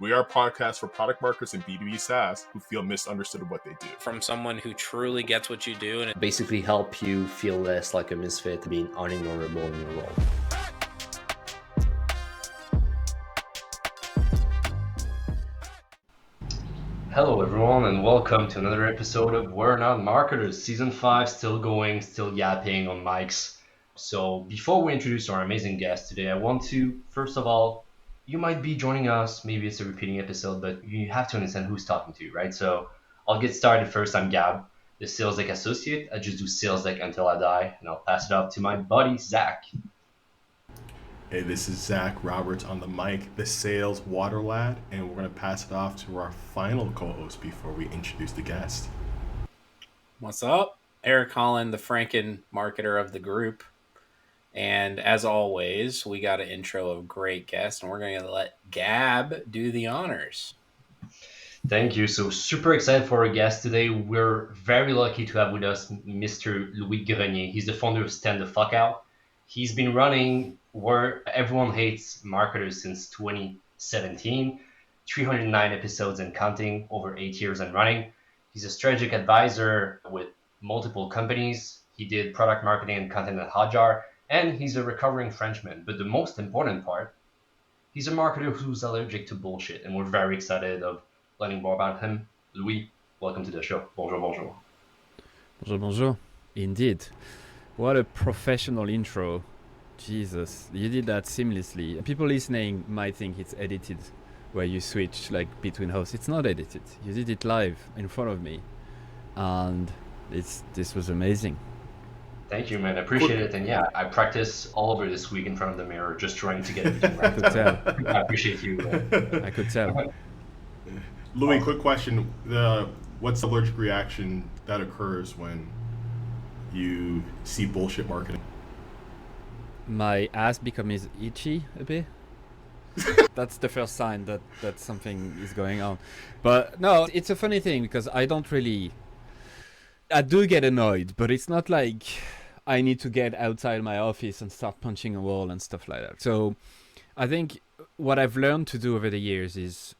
We are a podcast for product marketers and B2B SaaS who feel misunderstood of what they do. From someone who truly gets what you do and basically help you feel less like a misfit, being unignorable in your role. Hello everyone and welcome to another episode of We're Not Marketers. Season 5 still going, still yapping on mics. So before we introduce our amazing guest today, I want to, first of all, you might be joining us, maybe it's a repeating episode, but you have to understand who's talking to you, right? So I'll get started first. I'm Gab, the sales deck associate. I just do sales deck until I die, and I'll pass it off to my buddy, Zach. Hey, this is Zach Roberts on the mic, the sales water lad, and we're going to pass it off to our final co-host before we introduce the guest. What's up? Eric Holland, the Franken marketer of the group. And as always, we got an intro of great guests, and we're going to let Gab do the honors. Thank you. So super excited for our guest today. We're very lucky to have with us Mr. Louis Grenier. He's the founder of Stand the Fuck Out. He's been running Where Everyone Hates Marketers since 2017, 309 episodes and counting, over 8 years and running. He's a strategic advisor with multiple companies. He did product marketing and content at Hotjar, and he's a recovering Frenchman. But the most important part, he's a marketer who's allergic to bullshit, and we're very excited of learning more about him. Louis, welcome to the show. Bonjour, bonjour. Bonjour, bonjour. Indeed. What a professional intro. Jesus, you did that seamlessly. People listening might think it's edited, where you switch like between hosts. It's not edited. You did it live in front of me, and this was amazing. Thank you, man. I appreciate it. And yeah, I practice all over this week in front of the mirror, just trying to get everything right. I could tell. I appreciate you. I could tell. Louis, quick question. What's the allergic reaction that occurs when you see bullshit marketing? My ass becomes itchy a bit. That's the first sign that something is going on. But no, it's a funny thing because I do get annoyed, but it's not like I need to get outside my office and start punching a wall and stuff like that. So I think what I've learned to do over the years is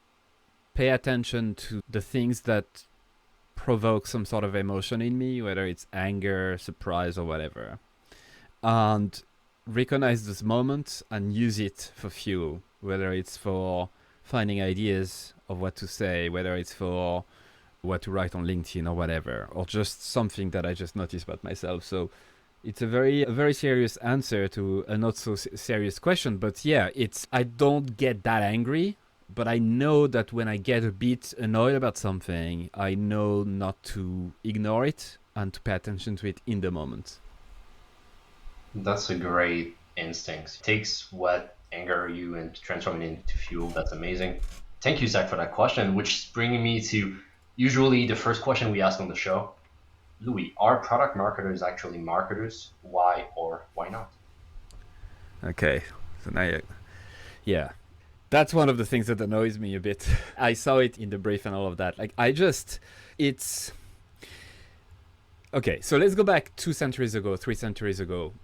pay attention to the things that provoke some sort of emotion in me, whether it's anger, surprise, or whatever. And recognize this moment and use it for fuel, whether it's for finding ideas of what to say, whether it's for what to write on LinkedIn or whatever, or just something that I just noticed about myself. So it's a very serious answer to a not so serious question. But yeah, I don't get that angry, but I know that when I get a bit annoyed about something, I know not to ignore it and to pay attention to it in the moment. That's a great instinct. It takes what anger you and transform it into fuel. That's amazing. Thank you, Zach, for that question, which is bringing me to usually the first question we ask on the show. Louis, are product marketers actually marketers? Why or why not? Okay, so now yeah. That's one of the things that annoys me a bit. I saw it in the brief and all of that. Okay, so let's go back 3 centuries ago,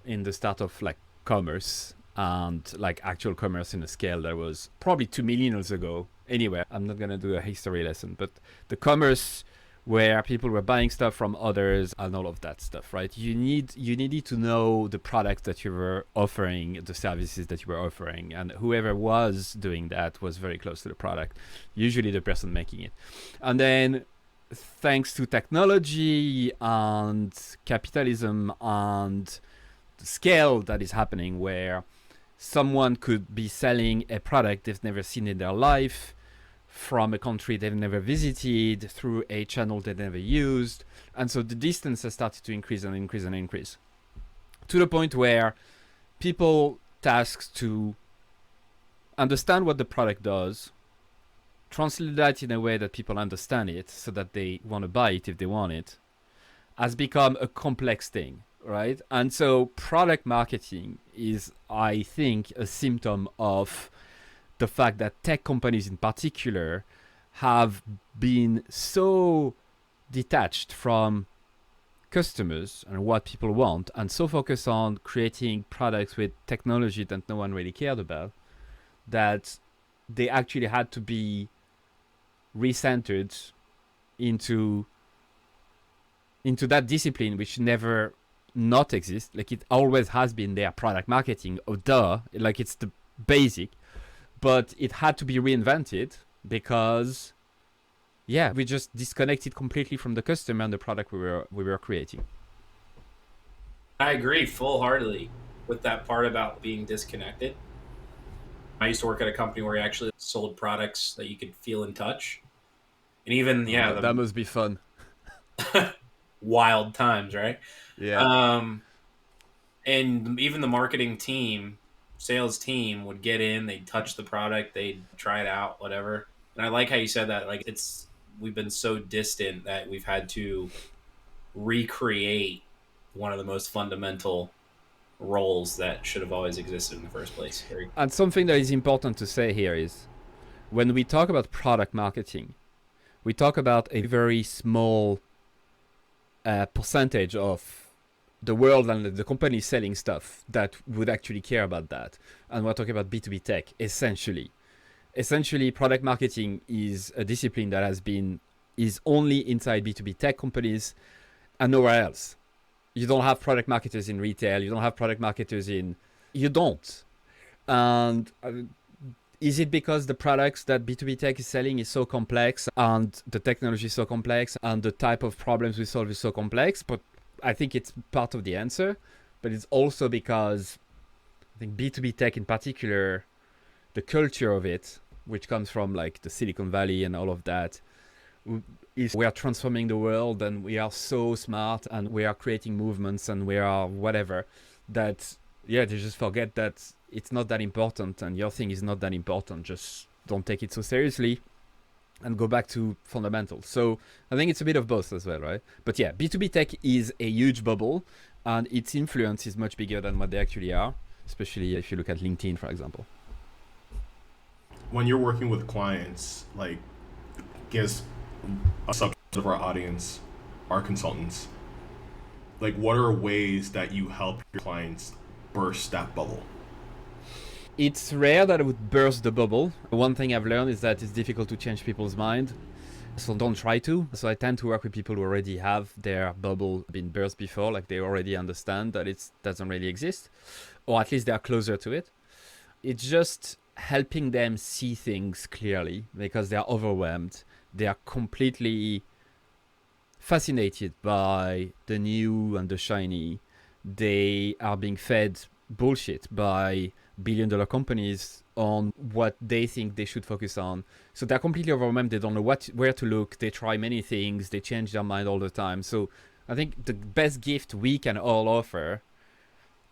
in the start of like commerce and like actual commerce in a scale that was probably 2 million years ago. Anyway, I'm not going to do a history lesson, but the commerce where people were buying stuff from others and all of that stuff, right? You needed to know the products that you were offering, the services that you were offering, and whoever was doing that was very close to the product, usually the person making it. And then thanks to technology and capitalism and the scale that is happening, where someone could be selling a product they've never seen in their life, from a country they've never visited, through a channel they've never used. And so the distance has started to increase and increase and increase, to the point where people tasked to understand what the product does, translate that in a way that people understand it so that they want to buy it if they want it, has become a complex thing, right? And so product marketing is, I think, a symptom of the fact that tech companies in particular have been so detached from customers and what people want, and so focused on creating products with technology that no one really cared about, that they actually had to be recentered into that discipline which never not exist. Like it always has been there, product marketing. Oh duh, like it's the basic, but it had to be reinvented because we just disconnected completely from the customer and the product we were creating. I agree full-heartedly with that part about being disconnected. I used to work at a company where we actually sold products that you could feel and touch. And even, that must be fun. Wild times, right? Yeah. And even the marketing team, sales team would get in, they'd touch the product, they'd try it out, whatever. And I like how you said that. Like we've been so distant that we've had to recreate one of the most fundamental roles that should have always existed in the first place. And something that is important to say here is when we talk about product marketing, we talk about a very small percentage of the world and the company selling stuff that would actually care about that. And we're talking about B2B tech, essentially. Essentially, product marketing is a discipline that is only inside B2B tech companies and nowhere else. You don't have product marketers in retail. You don't have product marketers you don't. And is it because the products that B2B tech is selling is so complex and the technology is so complex and the type of problems we solve is so complex? But I think it's part of the answer. But it's also because I think B2B tech in particular, the culture of it, which comes from like the Silicon Valley and all of that, is we are transforming the world and we are so smart and we are creating movements and we are whatever, that they just forget that it's not that important and your thing is not that important. Just don't take it so seriously and go back to fundamentals. So I think it's a bit of both as well, right? But yeah, B2B tech is a huge bubble and its influence is much bigger than what they actually are, especially if you look at LinkedIn, for example. When you're working with clients, like, guess a subset of our audience are consultants. Like, what are ways that you help your clients burst that bubble? It's rare that it would burst the bubble. One thing I've learned is that it's difficult to change people's mind. So don't try to. So I tend to work with people who already have their bubble been burst before, like they already understand that it doesn't really exist, or at least they are closer to it. It's just helping them see things clearly because they are overwhelmed. They are completely fascinated by the new and the shiny. They are being fed bullshit by billion-dollar companies on what they think they should focus on. So they're completely overwhelmed. They don't know where to look. They try many things. They change their mind all the time. So I think the best gift we can all offer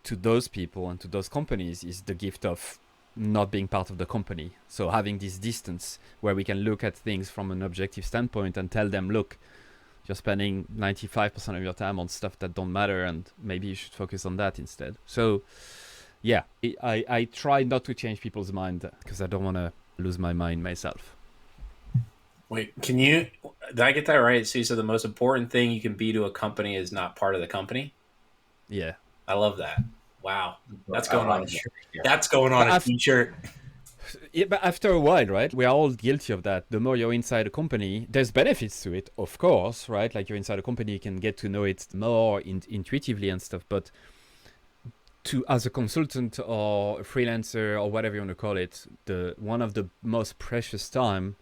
to those people and to those companies is the gift of not being part of the company. So having this distance where we can look at things from an objective standpoint and tell them, look, you're spending 95% of your time on stuff that don't matter and maybe you should focus on that instead. So yeah, I try not to change people's mind because I don't want to lose my mind myself. Wait, did I get that right? So you said the most important thing you can be to a company is not part of the company? Yeah. I love that. Wow. That's going on. That's going on a t-shirt. Yeah, but after a while, right? We are all guilty of that. The more you're inside a company, there's benefits to it, of course, right? Like you're inside a company, you can get to know it more intuitively and stuff. But as a consultant or a freelancer or whatever you want to call it, one of the most precious time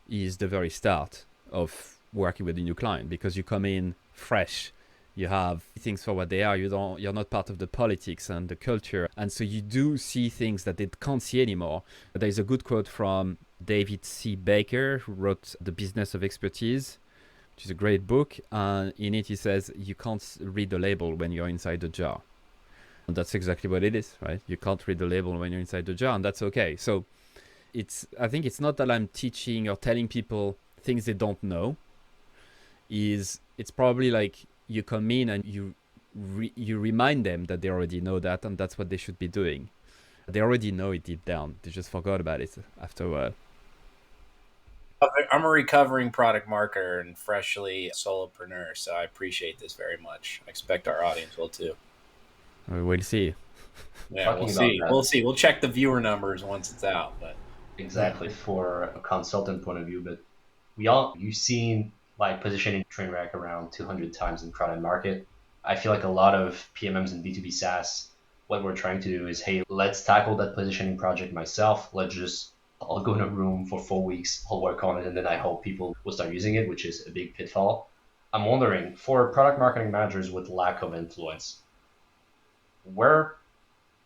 is the very start of working with a new client because you come in fresh. You have things for what they are. You're not part of the politics and the culture. And so you do see things that they can't see anymore. There's a good quote from David C. Baker, who wrote The Business of Expertise, which is a great book. And in it, he says, you can't read the label when you're inside the jar. And that's exactly what it is, right? You can't read the label when you're inside the jar, and that's okay. So I think it's not that I'm teaching or telling people things they don't know. It's probably like, you come in and you remind them that they already know that and that's what they should be doing. They already know it deep down. They just forgot about it after a while. I'm a recovering product marketer and freshly solopreneur, so I appreciate this very much. I expect our audience will too. We'll see. Yeah, we'll see. We'll see. We'll check the viewer numbers once it's out. But exactly for a consultant point of view, but you've seen like positioning train wreck around 200 times in crowded market. I feel like a lot of PMMs and B2B SaaS, what we're trying to do is, hey, let's tackle that positioning project myself. I'll go in a room for 4 weeks, I'll work on it, and then I hope people will start using it, which is a big pitfall. I'm wondering, for product marketing managers with lack of influence, where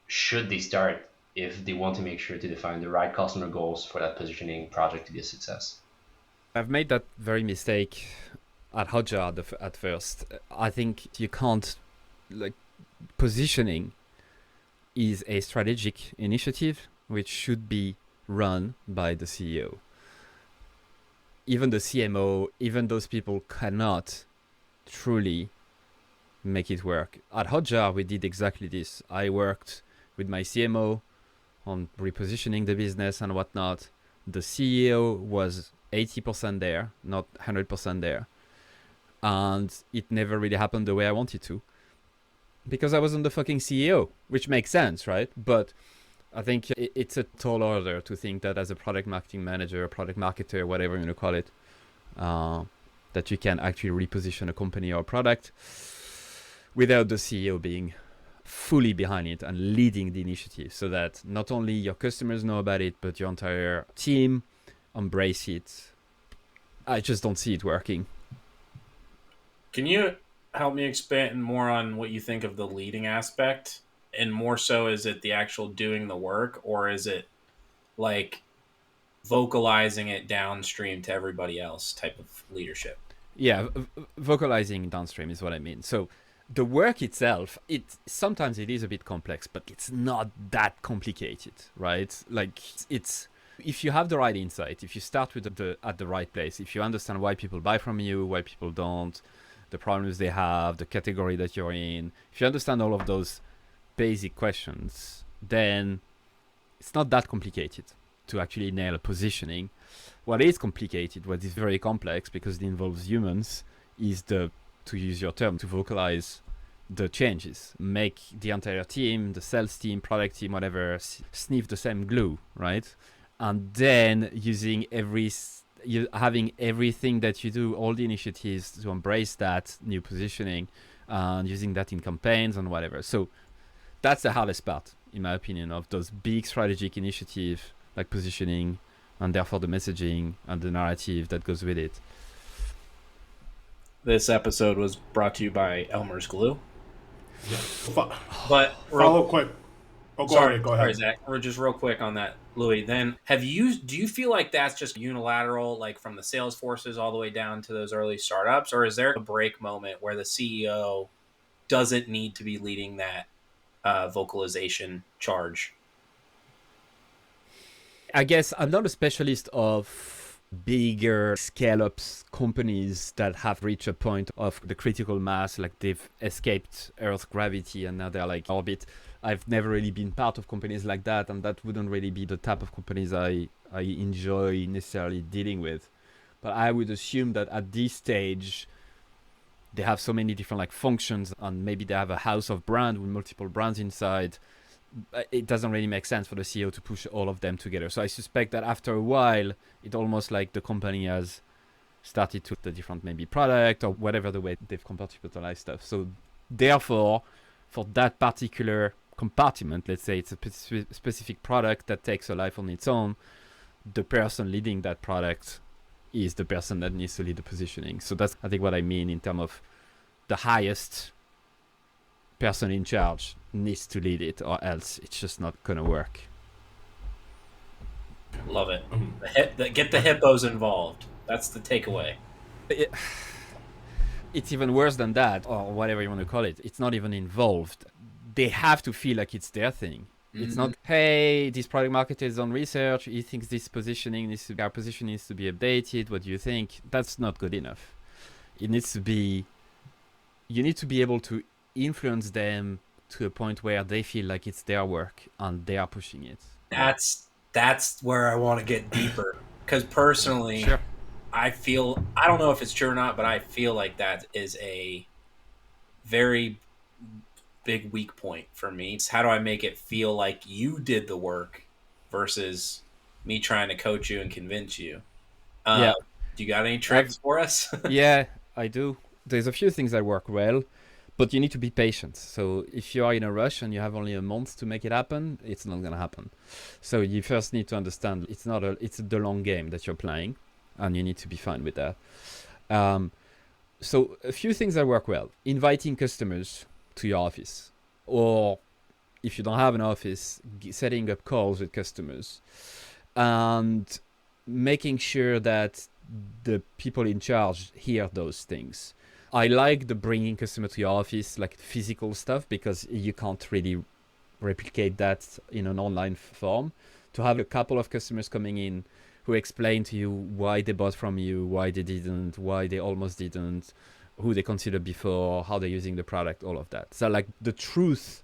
should they start if they want to make sure to define the right customer goals for that positioning project to be a success? I've made that very mistake at Hotjar at first. I think you can't, like, positioning is a strategic initiative which should be run by the CEO. Even the CMO, even those people cannot truly make it work. At Hotjar, we did exactly this. I worked with my CMO on repositioning the business and whatnot. The CEO was 80% there, not 100% there. And it never really happened the way I wanted to. Because I wasn't the fucking CEO, which makes sense, right? But I think it's a tall order to think that as a product marketing manager, product marketer, whatever you want to call it, that you can actually reposition a company or a product without the CEO being fully behind it and leading the initiative, so that not only your customers know about it, but your entire team embrace it. I just don't see it working. Can you help me expand more on what you think of the leading aspect? And more so, is it the actual doing the work, or is it like vocalizing it downstream to everybody else type of leadership? Yeah, vocalizing downstream is what I mean. So the work itself, sometimes it is a bit complex, but it's not that complicated, right? Like, it's if you have the right insight, if you start with at the right place, if you understand why people buy from you, why people don't, the problems they have, the category that you're in, if you understand all of those basic questions, then it's not that complicated to actually nail a positioning. What is complicated, what is very complex because it involves humans, is to use your term, to vocalize the changes, make the entire team, the sales team, product team, whatever, sniff the same glue, right? And then having everything that you do, all the initiatives to embrace that new positioning, and using that in campaigns and whatever. So that's the hardest part, in my opinion, of those big strategic initiatives like positioning, and therefore the messaging and the narrative that goes with it. This episode was brought to you by Elmer's Glue. Yeah. But follow quick. Oh, go ahead. Sorry, Zach. We're just real quick on that, Louis. Then, do you feel like that's just unilateral, like from the sales forces all the way down to those early startups, or is there a break moment where the CEO doesn't need to be leading that vocalization charge? I guess I'm not a specialist of bigger scale-ups companies that have reached a point of the critical mass, like they've escaped Earth's gravity and now they're like orbit. I've never really been part of companies like that, and that wouldn't really be the type of companies I enjoy necessarily dealing with. But I would assume that at this stage, they have so many different like functions, and maybe they have a house of brand with multiple brands inside. It doesn't really make sense for the CEO to push all of them together. So I suspect that after a while, it almost like the company has started to the different maybe product or whatever the way they've compartmentalized stuff. So therefore, for that particular compartment, let's say it's a specific product that takes a life on its own, the person leading that product is the person that needs to lead the positioning. So that's, I think, what I mean in terms of the highest person in charge needs to lead it, or else it's just not going to work. Love it. Get the hippos involved. That's the takeaway. It's even worse than that, or whatever you want to call it. It's not even involved. They have to feel like it's their thing. Mm-hmm. It's not, hey, this product marketer is on research. He thinks our position needs to be updated. What do you think? That's not good enough. It needs to be, you need to be able to influence them to a point where they feel like it's their work and they are pushing it. That's where I want to get deeper. Because personally, sure. I don't know if it's true or not, but I feel like that is a very big weak point for me. It's how do I make it feel like you did the work versus me trying to coach you and convince you. Yeah. Do you got any tricks for us? Yeah, I do. There's a few things that work well, but you need to be patient. So if you are in a rush and you have only a month to make it happen, it's not gonna happen. So you first need to understand it's the long game that you're playing, and you need to be fine with that. So a few things that work well: inviting customers to your office, or if you don't have an office, setting up calls with customers, and making sure that the people in charge hear those things. I like the bringing customer to your office, like physical stuff, because you can't really replicate that in an online form. To have a couple of customers coming in who explain to you why they bought from you, why they didn't, why they almost didn't, who they considered before, how they're using the product, all of that. So like the truth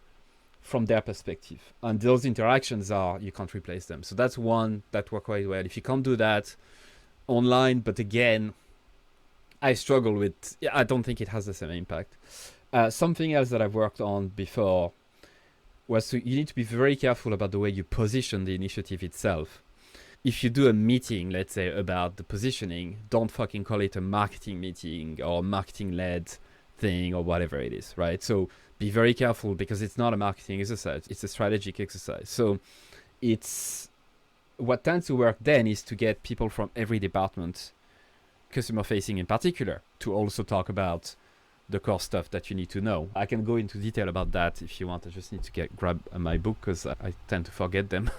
from their perspective. And those interactions you can't replace them. So that's one that worked quite well. If you can't do that online, but again, I struggle with, I don't think it has the same impact. Something else that I've worked on before was you need to be very careful about the way you position the initiative itself. If you do a meeting, let's say, about the positioning, don't fucking call it a marketing meeting or marketing-led thing or whatever it is, right? So be very careful, because it's not a marketing exercise, it's a strategic exercise. So what tends to work then is to get people from every department, customer facing in particular, to also talk about the core stuff that you need to know. I can go into detail about that if you want. I just need to grab my book, because I tend to forget them.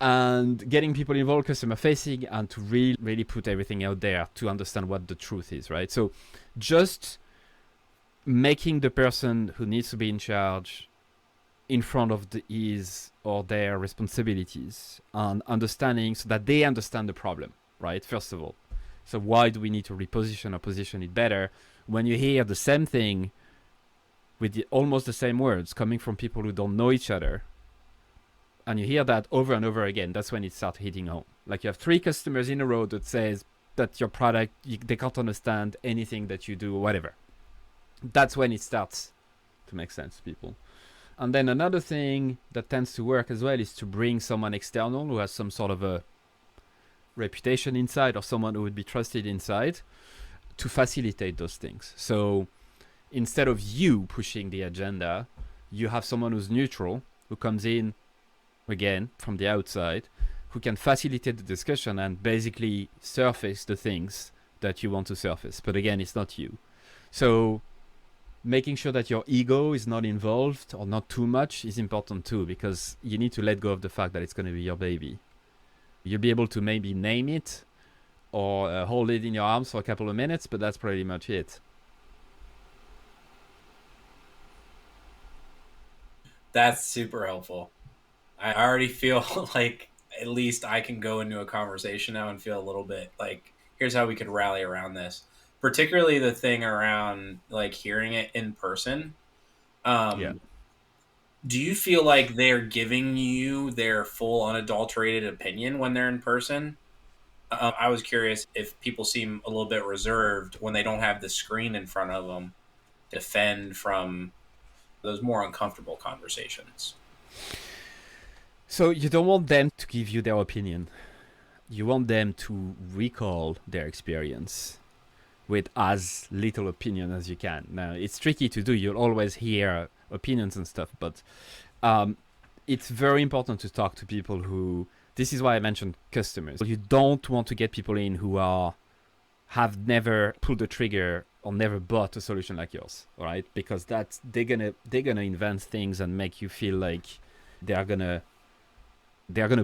And getting people involved customer facing, and to really put everything out there to understand what the truth is, right? So just making the person who needs to be in charge in front of his or their responsibilities, and understanding, so that they understand the problem, right? First of all. So why do we need to reposition or position it better? When you hear the same thing with almost the same words coming from people who don't know each other, and you hear that over and over again, that's when it starts hitting home. Like you have 3 customers in a row that says that your product, they can't understand anything that you do or whatever. That's when it starts to make sense to people. And then another thing that tends to work as well is to bring someone external who has some sort of a reputation inside, or someone who would be trusted inside, to facilitate those things. So instead of you pushing the agenda, you have someone who's neutral, who comes in again from the outside, who can facilitate the discussion and basically surface the things that you want to surface. But again, it's not you. So making sure that your ego is not involved, or not too much, is important too, because you need to let go of the fact that it's going to be your baby. You'll be able to maybe name it or hold it in your arms for a couple of minutes, but that's pretty much it. That's super helpful. I already feel like at least I can go into a conversation now and feel a little bit like, here's how we could rally around this. Particularly the thing around like hearing it in person. Yeah. Do you feel like they're giving you their full unadulterated opinion when they're in person? I was curious if people seem a little bit reserved when they don't have the screen in front of them to defend from those more uncomfortable conversations. So you don't want them to give you their opinion. You want them to recall their experience with as little opinion as you can. Now, it's tricky to do. You'll always hear opinions and stuff, but it's very important to talk to people who, this is why I mentioned customers. You don't want to get people in who have never pulled the trigger or never bought a solution like yours, all right? Because they're gonna invent things and make you feel like they're gonna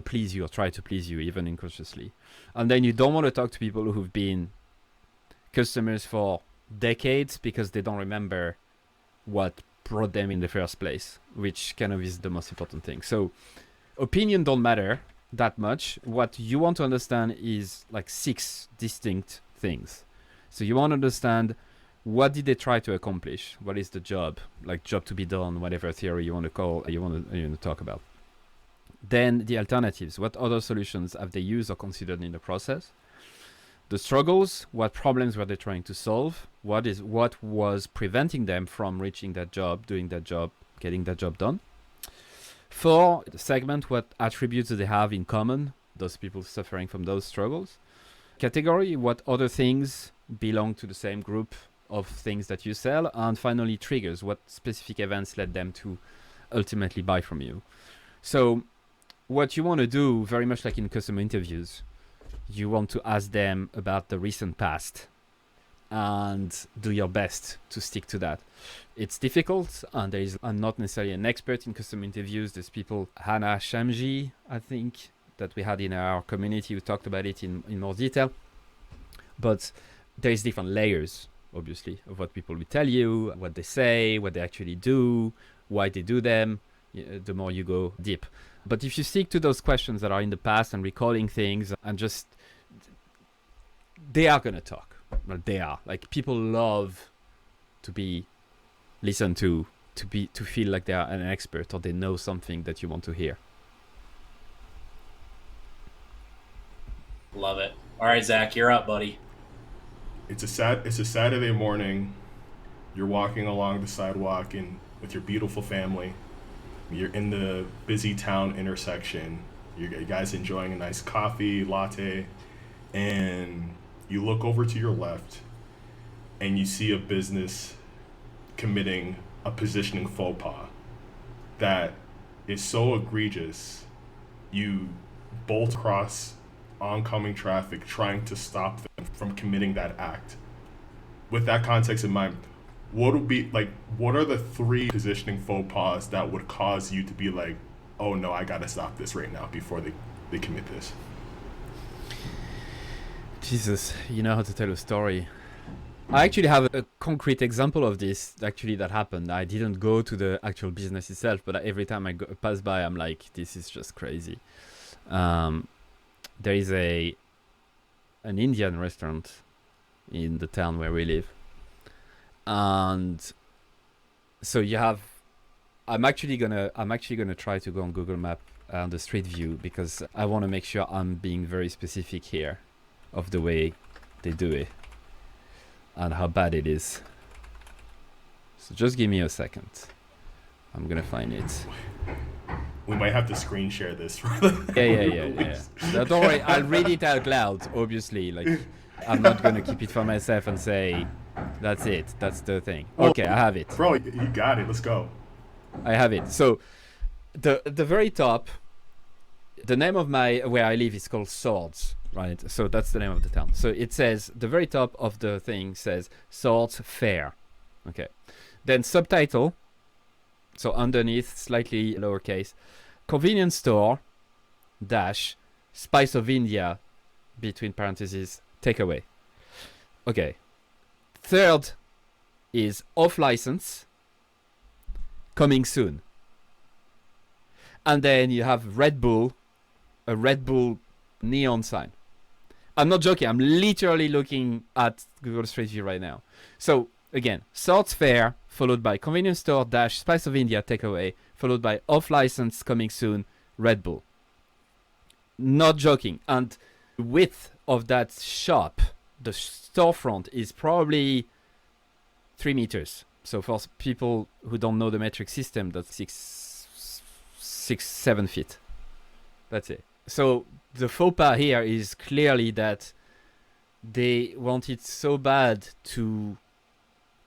please you or try to please you, even unconsciously. And then you don't want to talk to people who've been customers for decades, because they don't remember what brought them in the first place, which kind of is the most important thing. So opinion don't matter that much. What you want to understand is like 6 distinct things. So you want to understand, what did they try to accomplish? What is the job? Like job to be done, whatever theory you want to talk about. Then the alternatives. What other solutions have they used or considered in the process? The struggles. What problems were they trying to solve? What was preventing them from reaching that job, doing that job, getting that job done? 4, the segment. What attributes do they have in common? those people suffering from those struggles. Category, what other things belong to the same group of things that you sell. And finally, triggers, what specific events led them to ultimately buy from you. So what you want to do, very much like in customer interviews, you want to ask them about the recent past and do your best to stick to that. It's difficult, and I'm not necessarily an expert in customer interviews. There's people, Hannah Shamji, I think, that we had in our community who talked about it in more detail. But there's different layers, obviously, of what people will tell you, what they say, what they actually do, why they do them, the more you go deep. But if you stick to those questions that are in the past and recalling things and just, they are going to talk. Well, they are. Like, people love to be listened to feel like they are an expert or they know something that you want to hear. Love it. All right, Zach, you're up, buddy. It's a Saturday morning. You're walking along the sidewalk with your beautiful family. You're in the busy town intersection. You guys enjoying a nice coffee, latte, and you look over to your left and you see a business committing a positioning faux pas that is so egregious, you bolt across oncoming traffic trying to stop them from committing that act. With that context in mind, what are the 3 positioning faux pas that would cause you to be like, oh no, I gotta stop this right now before they commit this? Jesus, you know how to tell a story. I actually have a concrete example of this actually that happened. I didn't go to the actual business itself, but every time I pass by, I'm like, this is just crazy. There is an Indian restaurant in the town where we live. And so I'm actually gonna try to go on Google Map on the street view because I want to make sure I'm being very specific here of the way they do it and how bad it is. So just give me a second. I'm gonna find it. We might have to screen share this. Yeah. No, don't worry, I'll read it out loud, obviously. Like, I'm not gonna keep it for myself and say, that's it, that's the thing. Okay, I have it. Bro, you got it, let's go. I have it. So, the very top, the name of where I live is called Swords, right? So that's the name of the town. So it says, the very top of the thing says, Swords Fair. Okay. Then subtitle, so underneath, slightly lowercase, convenience store, dash, Spice of India, between parentheses, takeaway. Okay. Third is off license, coming soon. And then you have a Red Bull neon sign. I'm not joking, I'm literally looking at Google Street View right now. So again, Swords Fair, followed by convenience store dash Spice of India takeaway, followed by off license coming soon, Red Bull. Not joking. And the width of that shop, the storefront, is probably 3 meters. So for people who don't know the metric system, that's 7 feet. That's it. So the faux pas here is clearly that they wanted so bad to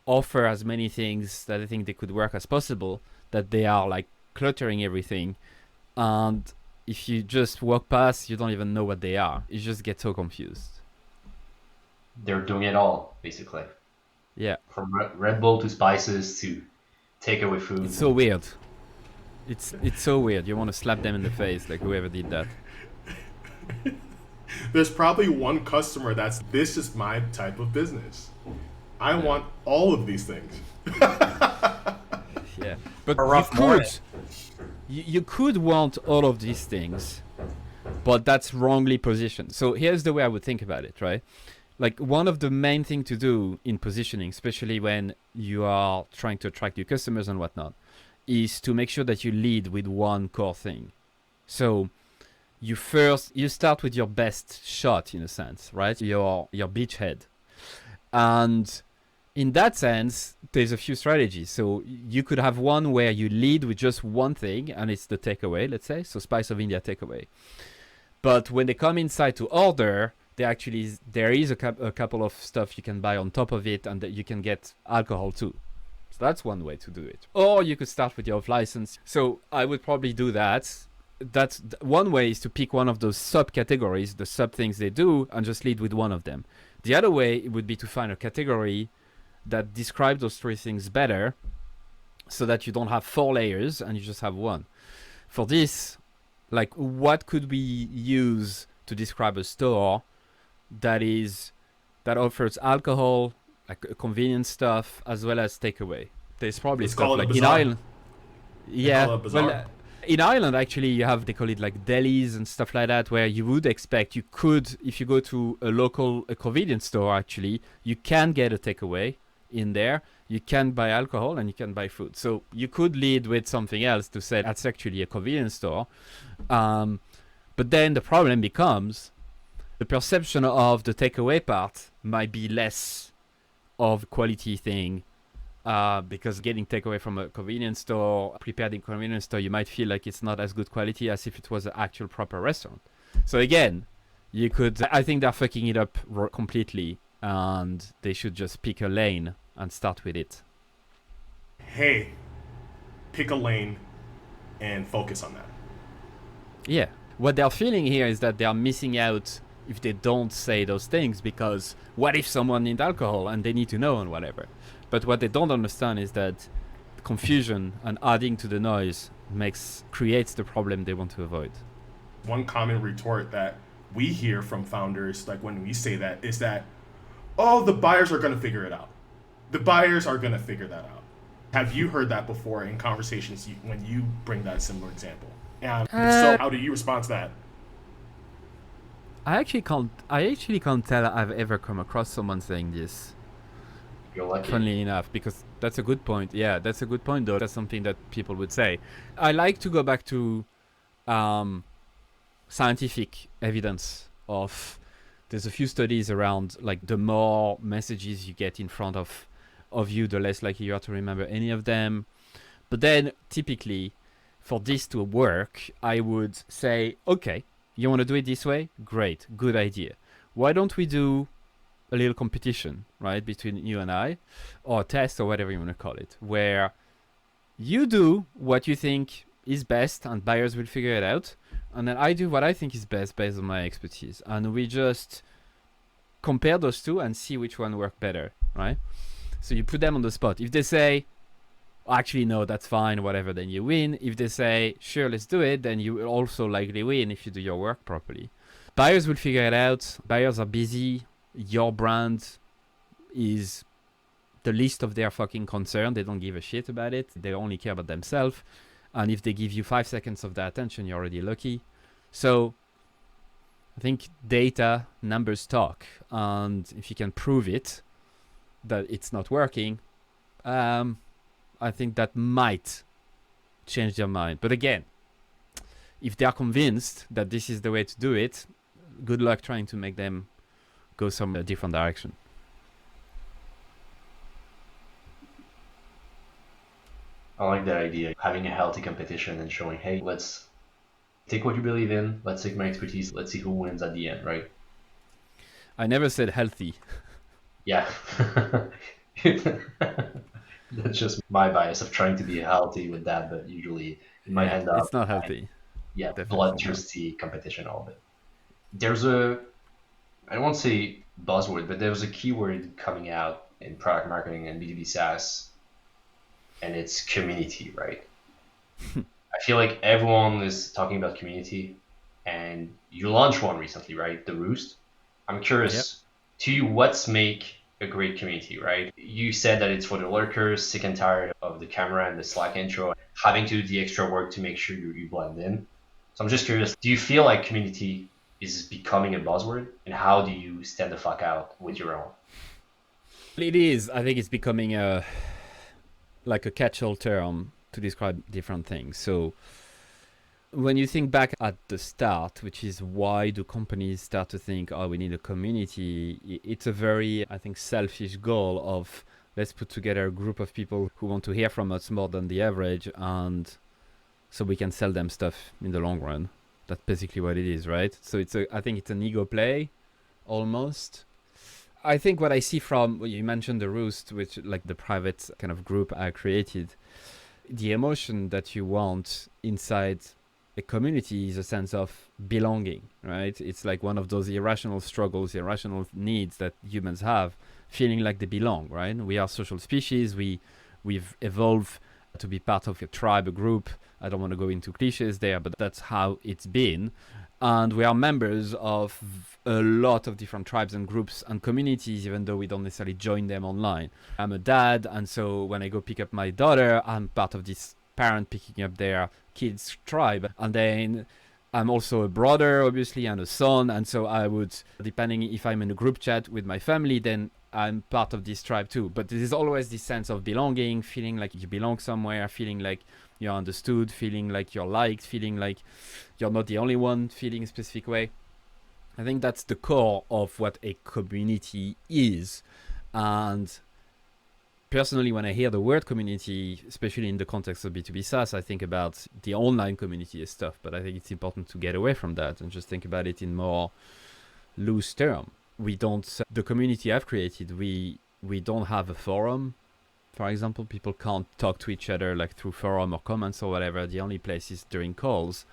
offer as many things that I think they could work as possible that they are like cluttering everything. And if you just walk past, you don't even know what they are. You just get so confused. They're doing it all, basically. Yeah. From Red Bull to spices to takeaway food. It's so weird. It's so weird. You want to slap them in the face, like whoever did that. There's probably one customer this is my type of business. I want all of these things. Yeah, but you could want all of these things, but that's wrongly positioned. So here's the way I would think about it, right? Like, one of the main thing to do in positioning, especially when you are trying to attract new customers and whatnot, is to make sure that you lead with one core thing. So you start with your best shot, in a sense, right? Your beachhead. And in that sense, there's a few strategies. So you could have one where you lead with just one thing, and it's the takeaway, let's say. So Spice of India takeaway. But when they come inside to order, there is a couple of stuff you can buy on top of it, and that you can get alcohol too. So that's one way to do it. Or you could start with your off-license. So I would probably do that. That's one way, is to pick one of those subcategories, the sub things they do, and just lead with one of them. The other way would be to find a category that describes those three things better, so that you don't have 4 layers and you just have one. For this, like, what could we use to describe a store that offers alcohol, like convenience stuff, as well as takeaway? There's probably stuff like in Ireland. Yeah, well, in Ireland, actually, they call it like delis and stuff like that, where you would expect you could, if you go to a convenience store, actually, you can get a takeaway in there. You can buy alcohol and you can buy food. So you could lead with something else to say that's actually a convenience store. But then the problem becomes the perception of the takeaway part might be less of a quality thing. Because getting takeaway from a convenience store, prepared in convenience store, you might feel like it's not as good quality as if it was an actual proper restaurant. So again, I think they're fucking it up completely, and they should just pick a lane and start with it. Hey, pick a lane and focus on that. Yeah. What they're feeling here is that they're missing out if they don't say those things, because what if someone needs alcohol and they need to know and whatever. But what they don't understand is that confusion and adding to the noise creates the problem they want to avoid. One common retort that we hear from founders, like when we say that, is that, oh, the buyers are going to figure it out. The buyers are going to figure that out. Have you heard that before in conversations when you bring that similar example? And so how do you respond to that? I actually can't tell I've ever come across someone saying this. You're lucky. Funnily enough, because that's a good point. Yeah, that's a good point, though. That's something that people would say. I like to go back to scientific evidence of. There's a few studies around, like, the more messages you get in front of you, the less likely you are to remember any of them. But then, typically, for this to work, I would say, okay, you want to do it this way? Great, good idea. Why don't we do a little competition, right, between you and I, or a test, or whatever you want to call it, where you do what you think is best and buyers will figure it out, and then I do what I think is best based on my expertise, and we just compare those two and see which one works better, right? So you put them on the spot. If they say, actually, no, that's fine, whatever, then you win. If they say, sure, let's do it, then you will also likely win if you do your work properly. Buyers will figure it out. Buyers are busy. Your brand is the least of their fucking concern. They don't give a shit about it. They only care about themselves. And if they give you 5 seconds of their attention, you're already lucky. So I think data, numbers talk. And if you can prove it, that it's not working, I think that might change their mind. But again, if they're convinced that this is the way to do it, good luck trying to make them go some different direction. I like that idea, having a healthy competition and showing, hey, let's take what you believe in, let's take my expertise, let's see who wins at the end, right? I never said healthy. Yeah. That's just my bias of trying to be healthy with that, but usually it might end up... It's not healthy. Yeah, bloodthirsty competition, all of it. There's I don't want to say buzzword, but there was a keyword coming out in product marketing and B2B SaaS, and it's community, right? I feel like everyone is talking about community, and you launched one recently, right? The Roost. I'm curious, to you, what's make a great community, right? You said that it's for the lurkers, sick and tired of the camera and the Slack intro, having to do the extra work to make sure you blend in. So I'm just curious, do you feel like community is becoming a buzzword, and how do you stand the fuck out with your own? It is. I think it's becoming a catch-all term to describe different things. So when you think back at the start, which is why do companies start to think, oh, we need a community, it's a very, I think, selfish goal of let's put together a group of people who want to hear from us more than the average, and so we can sell them stuff in the long run. That's basically what it is, right? So I think it's an ego play, almost. I think what I see from, well, you mentioned the Roost, which like the private kind of group I created, the emotion that you want inside a community is a sense of belonging, right? It's like one of those irrational struggles, irrational needs that humans have, feeling like they belong, right? We are social species. We've evolved to be part of a tribe, a group. I don't want to go into cliches there, but that's how it's been. And we are members of a lot of different tribes and groups and communities, even though we don't necessarily join them online. I'm a dad, and so when I go pick up my daughter, I'm part of this parent picking up their kids' tribe. And then I'm also a brother, obviously, and a son. And so I would, depending if I'm in a group chat with my family, then I'm part of this tribe too. But there is always this sense of belonging, feeling like you belong somewhere, feeling like you're understood, feeling like you're liked, feeling like you're not the only one feeling a specific way. I think that's the core of what a community is. And personally, when I hear the word community, especially in the context of B2B SaaS, I think about the online community and stuff. But I think it's important to get away from that and just think about it in more loose term. The community I've created, we don't have a forum. For example, people can't talk to each other like through forum or comments or whatever. The only place is during calls.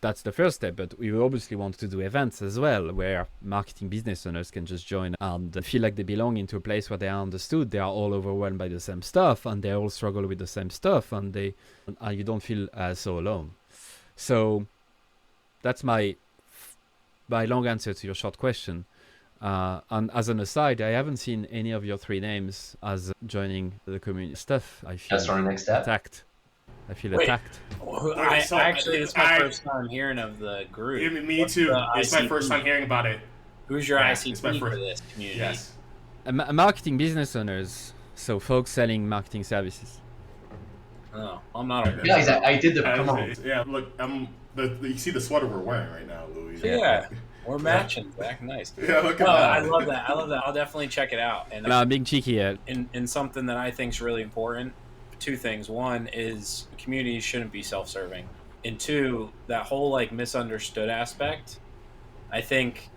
That's the first step, but we obviously want to do events as well, where marketing business owners can just join and feel like they belong into a place where they are understood. They are all overwhelmed by the same stuff, and they all struggle with the same stuff, and you don't feel so alone. So that's my long answer to your short question. And as an aside, I haven't seen any of your three names as joining the community stuff. I feel That's our next step. attacked. I feel attacked. Actually, it's my first time hearing of the group. Yeah, me too. It's my first time hearing about it. Who's your ICP it's my for this community? Yes. Marketing business owners, so folks selling marketing services. Oh, I'm not aware. Yeah, exactly. I did the promo. Yeah, look, you see the sweater we're wearing right now, Louis. Yeah. We're matching, Zach. Nice. Yeah, look at that. I love that. I'll definitely check it out. And Being cheeky here. In something that I think is really important, two things. One is communities shouldn't be self-serving. And two, that whole like misunderstood aspect, I think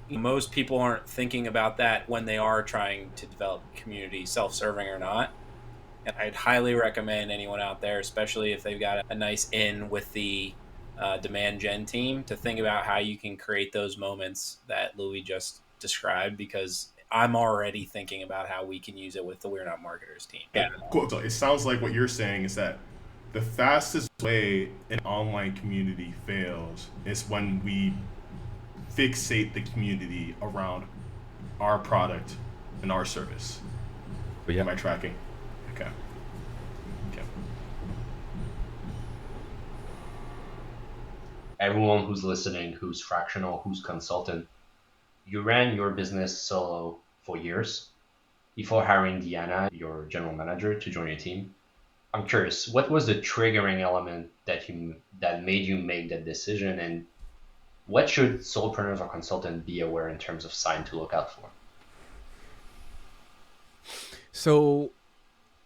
most people aren't thinking about that when they are trying to develop community, self-serving or not. And I'd highly recommend anyone out there, especially if they've got a nice in with the demand gen team, to think about how you can create those moments that Louis just described, because I'm already thinking about how we can use it with the We're Not Marketers team. Yeah, cool. So it sounds like what you're saying is that the fastest way an online community fails is when we fixate the community around our product and our service. But yeah. Am I tracking? Okay. Everyone who's listening, who's fractional, who's consultant, you ran your business solo for years before hiring Diana, your general manager, to join your team. I'm curious, what was the triggering element that made you make that decision, and what should solopreneurs or consultants be aware in terms of sign to look out for? So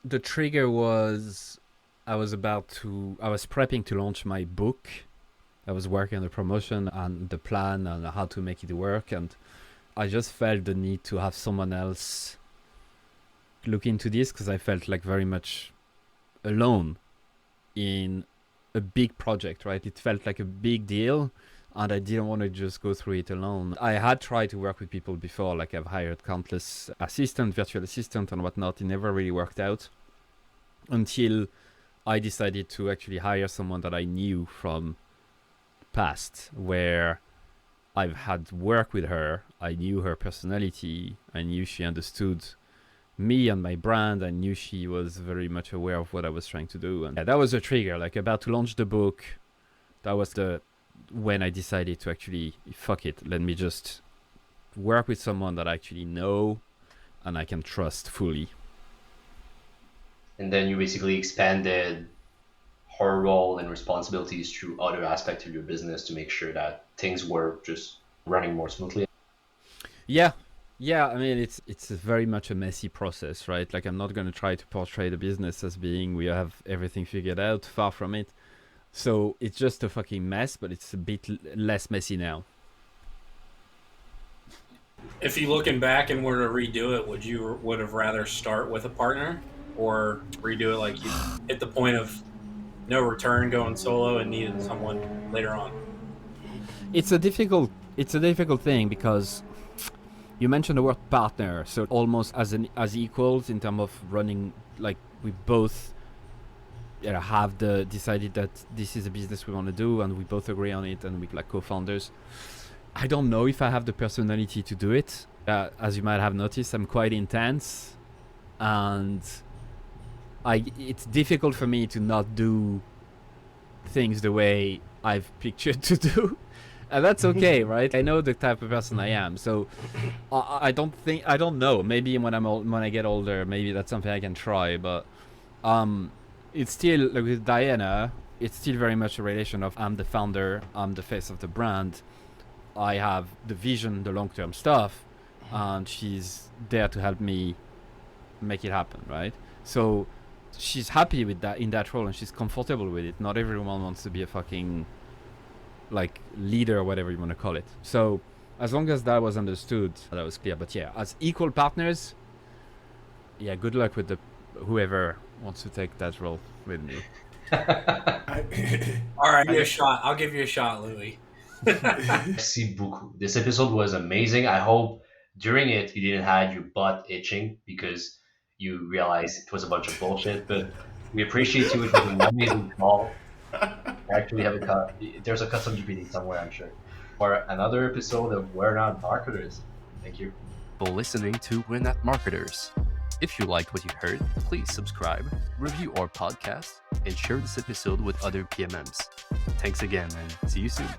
the trigger was I was prepping to launch my book. I was working on the promotion and the plan and how to make it work, and I just felt the need to have someone else look into this, because I felt like very much alone in a big project, right? It felt like a big deal, and I didn't want to just go through it alone. I had tried to work with people before, like I've hired countless virtual assistants and whatnot. It never really worked out until I decided to actually hire someone that I knew from past, where I've had work with her. I knew her personality. I knew she understood me and my brand. I knew she was very much aware of what I was trying to do. And that was a trigger, like about to launch the book. That was when I decided to actually, fuck it, let me just work with someone that I actually know and I can trust fully. And then you basically expanded her role and responsibilities through other aspects of your business to make sure that things were just running more smoothly. Yeah. I mean, it's very much a messy process, right? Like, I'm not going to try to portray the business as being we have everything figured out. Far from it. So it's just a fucking mess, but it's a bit less messy now. If you looking back and were to redo it, would have rather start with a partner or redo it like you hit the point of no return going solo and needed someone later on? It's a difficult thing because you mentioned the word partner, so almost as equals in terms of running. Like we both have decided that this is a business we want to do, and we both agree on it, and we like co-founders. I don't know if I have the personality to do it. As you might have noticed, I'm quite intense, and it's difficult for me to not do things the way I've pictured to do. And that's okay, right? I know the type of person I am, so I don't know. Maybe when I get older, maybe that's something I can try. But it's still like with Diana, it's still very much a relation of I'm the founder, I'm the face of the brand. I have the vision, the long-term stuff, and she's there to help me make it happen, right? So she's happy with that in that role, and she's comfortable with it. Not everyone wants to be a fucking like leader or whatever you want to call it. So as long as that was understood, that was clear. But yeah, as equal partners, yeah, good luck with whoever wants to take that role with me. All right, I'll give you a shot, Louis. Merci beaucoup. This episode was amazing. I hope during it you didn't have your butt itching because you realized it was a bunch of bullshit. But we appreciate you. It was an amazing call. Actually, there's a custom GPT somewhere, I'm sure, for another episode of We're Not Marketers. Thank you for listening to We're Not Marketers. If you liked what you heard, please subscribe, review our podcast, and share this episode with other PMMs. Thanks again, and see you soon.